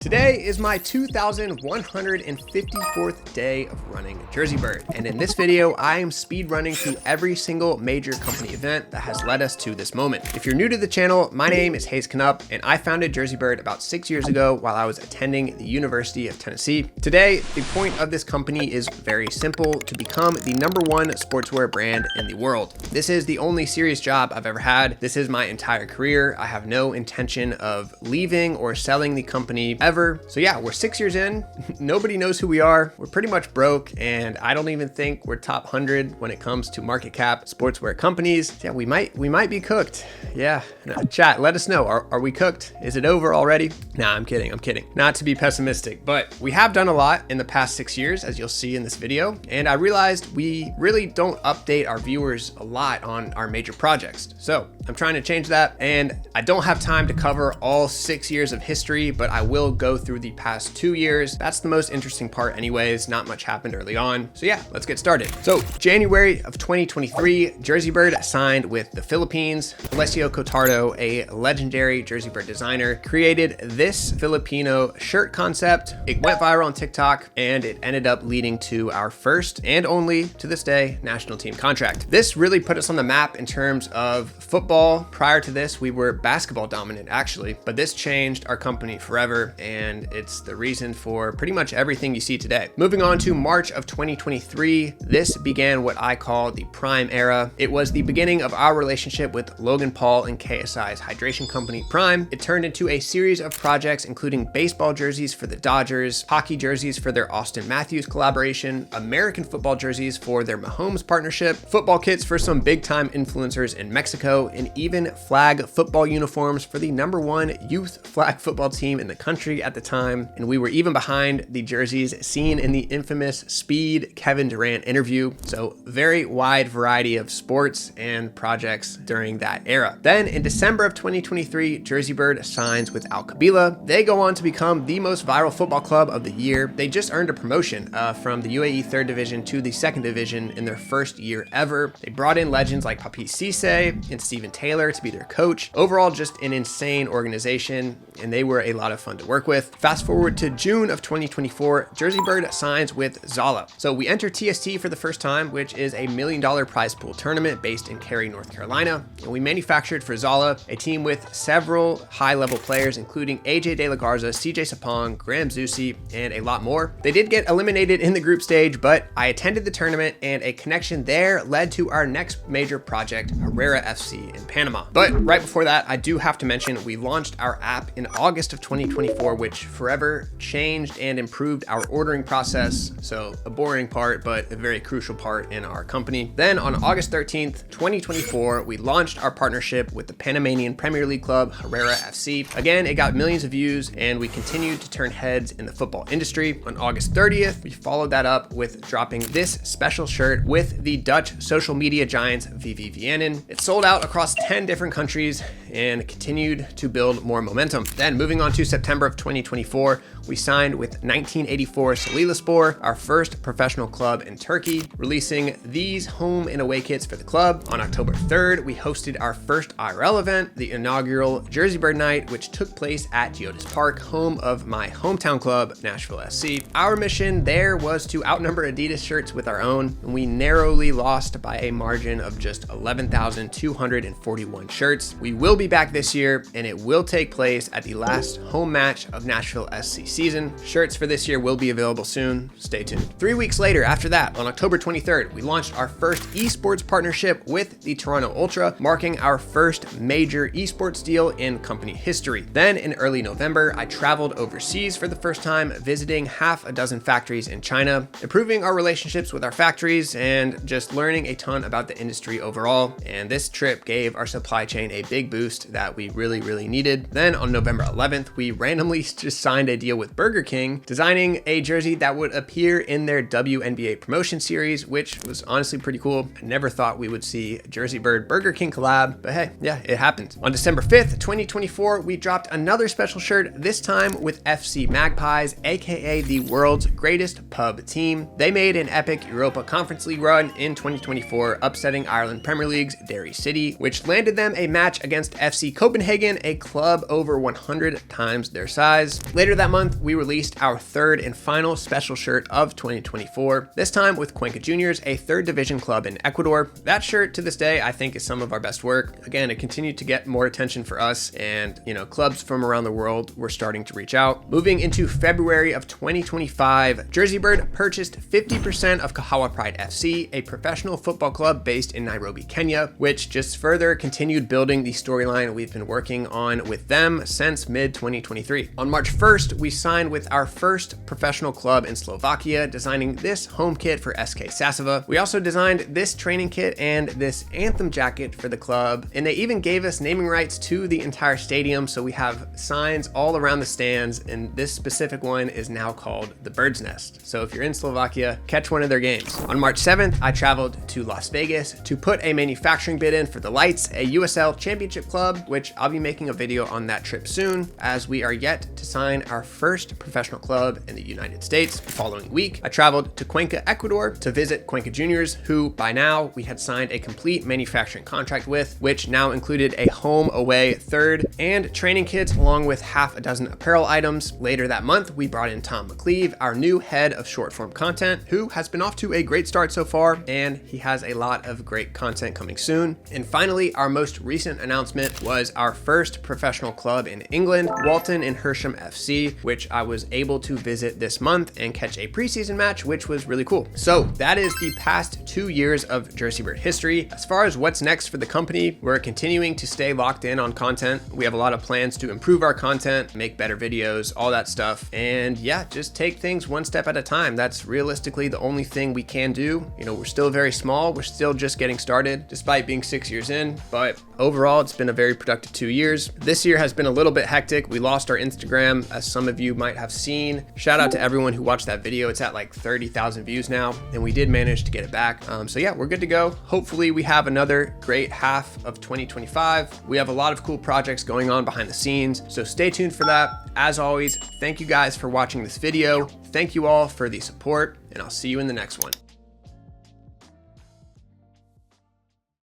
Today is my 2,154th day of running JerseyBird, and in this video, I am speed running through every single major company event that has led us to this moment. If you're new to the channel, my name is Hayes Knupp, and I founded JerseyBird about 6 years ago while I was attending the University of Tennessee. Today, the point of this company is very simple: to become the #1 sportswear brand in the world. This is the only serious job I've ever had. This is my entire career. I have no intention of leaving or selling the company ever. So yeah, we're 6 years in. Nobody knows who we are. We're pretty much broke, and I don't even think we're top 100 when it comes to market cap sportswear companies. Yeah, we might be cooked. Yeah, chat, let us know. Are we cooked? Is it over already? Nah, I'm kidding. Not to be pessimistic, but we have done a lot in the past 6 years, as you'll see in this video. And I realized we really don't update our viewers a lot on our major projects. So I'm trying to change that, and I don't have time to cover all 6 years of history, but I will go through the past 2 years. That's the most interesting part anyways. Not much happened early on. So yeah, let's get started. So January of 2023, JerseyBird signed with the Philippines. Alessio Cotardo, a legendary JerseyBird designer, created this Filipino shirt concept. It went viral on TikTok, and it ended up leading to our first and only, to this day, national team contract. This really put us on the map in terms of football. Prior to this, we were basketball dominant actually, but this changed our company forever, and it's the reason for pretty much everything you see today. Moving on to March of 2023, this began what I call the Prime era. It was the beginning of our relationship with Logan Paul and KSI's hydration company Prime. It turned into a series of projects including baseball jerseys for the Dodgers, hockey jerseys for their Austin Matthews collaboration, American football jerseys for their Mahomes partnership, football kits for some big time influencers in Mexico, and even flag football uniforms for the #1 youth flag football team in the country at the time. And we were even behind the jerseys seen in the infamous Speed Kevin Durant interview. So very wide variety of sports and projects during that era. Then in December of 2023, JerseyBird signs with Al Qabila. They go on to become the most viral football club of the year. They just earned a promotion from the UAE 3rd Division to the 2nd Division in their first year ever. They brought in legends like Papi Cisse and Steven Taylor to be their coach. Overall, just an insane organization, and they were a lot of fun to work with. Fast forward to June of 2024, JerseyBird signs with Zala. So we enter TST for the first time, which is a $1 million prize pool tournament based in Cary, North Carolina. And we manufactured for Zala, a team with several high-level players, including AJ De La Garza, CJ Sapong, Graham Zusi, and a lot more. They did get eliminated in the group stage, but I attended the tournament, and a connection there led to our next major project, Herrera FC in Panama. But right before that, I do have to mention we launched our app in August of 2024, which forever changed and improved our ordering process. So a boring part, but a very crucial part in our company. Then on August 13th, 2024, we launched our partnership with the Panamanian Premier League club, Herrera FC. Again, it got millions of views, and we continued to turn heads in the football industry. On August 30th, we followed that up with dropping this special shirt with the Dutch social media giants VV Vianen. It sold out across 10 different countries and continued to build more momentum. Then moving on to September of 2024, we signed with 1984 Salilaspor, our first professional club in Turkey, releasing these home and away kits for the club. On October 3rd, we hosted our first IRL event, the inaugural JerseyBird Night, which took place at Geodis Park, home of my hometown club, Nashville SC. Our mission there was to outnumber Adidas shirts with our own, and we narrowly lost by a margin of just 11,241 shirts. We will be back this year, and it will take place at the last home match of Nashville SC season. Shirts for this year will be available soon. Stay tuned. 3 weeks later, after that, on October 23rd, we launched our first esports partnership with the Toronto Ultra, marking our first major esports deal in company history. Then in early November, I traveled overseas for the first time, visiting half a dozen factories in China, improving our relationships with our factories, and just learning a ton about the industry overall. And this trip gave our supply chain a big boost that we really needed. Then on November 11th, we randomly just signed a deal with Burger King, designing a jersey that would appear in their WNBA promotion series, which was honestly pretty cool. I never thought we would see JerseyBird Burger King collab, but hey, yeah, it happened. On December 5th, 2024, we dropped another special shirt, this time with FC Magpies, aka the world's greatest pub team. They made an epic Europa Conference League run in 2024, upsetting Ireland Premier League's Derry City, which landed them a match against FC Copenhagen, a club over 100 times their size. guys. Later that month, we released our third and final special shirt of 2024, this time with Cuenca Juniors, a third division club in Ecuador. That shirt to this day, I think is some of our best work. Again, it continued to get more attention for us, and clubs from around the world were starting to reach out. Moving into February of 2025, JerseyBird purchased 50% of Kahawa Pride FC, a professional football club based in Nairobi, Kenya, which just further continued building the storyline we've been working on with them since mid-2023. On March 1st, we signed with our first professional club in Slovakia, designing this home kit for SK Sasova. We also designed this training kit and this anthem jacket for the club, and they even gave us naming rights to the entire stadium, so we have signs all around the stands, and this specific one is now called the Bird's Nest. So if you're in Slovakia, catch one of their games. On March 7th, I traveled to Las Vegas to put a manufacturing bid in for the Lights, a USL championship club, which I'll be making a video on that trip soon, as we are yet to sign our first professional club in the United States. The following week, I traveled to Cuenca, Ecuador to visit Cuenca Juniors, who by now we had signed a complete manufacturing contract with, which now included a home away third and training kits along with half a dozen apparel items. Later that month, we brought in Tom McCleve, our new head of short form content, who has been off to a great start so far, and he has a lot of great content coming soon. And finally, our most recent announcement was our first professional club in England, Walton and Hersham FC, which I was able to visit this month and catch a preseason match, which was really cool. So that is the past 2 years of JerseyBird history. As far as what's next for the company, we're continuing to stay locked in on content. We have a lot of plans to improve our content, make better videos, all that stuff. And yeah, just take things one step at a time. That's realistically the only thing we can do. We're still very small. We're still just getting started despite being 6 years in, but overall, it's been a very productive 2 years. This year has been a little bit hectic. We lost our Instagram, as some of you might have seen. Shout out to everyone who watched that video. It's at like 30,000 views now, and we did manage to get it back. So yeah, we're good to go. Hopefully we have another great half of 2025. We have a lot of cool projects going on behind the scenes, so stay tuned for that. As always, thank you guys for watching this video. Thank you all for the support, and I'll see you in the next one.